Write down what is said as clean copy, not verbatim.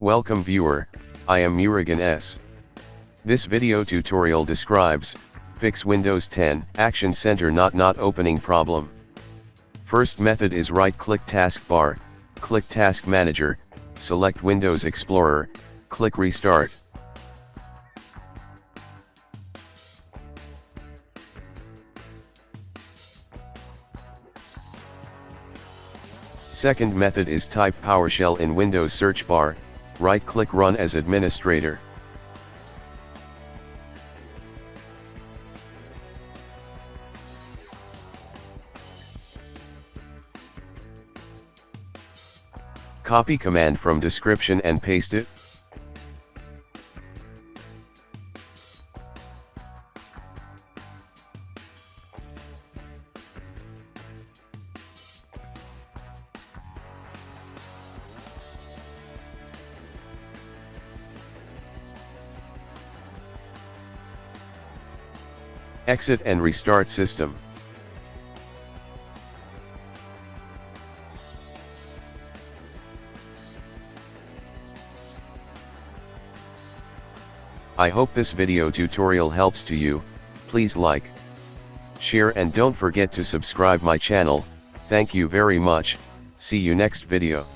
Welcome viewer, I am Murugan S. This video tutorial describes, fix Windows 10 Action Center not opening problem. First method is right-click taskbar, click Task Manager, select Windows Explorer, click Restart. Second method is type PowerShell in Windows search bar, right-click Run as administrator. Copy command from description and paste it. Exit and restart system. I hope this video tutorial helps to you. Please like, share and don't forget to subscribe my channel. Thank you very much. See you next video.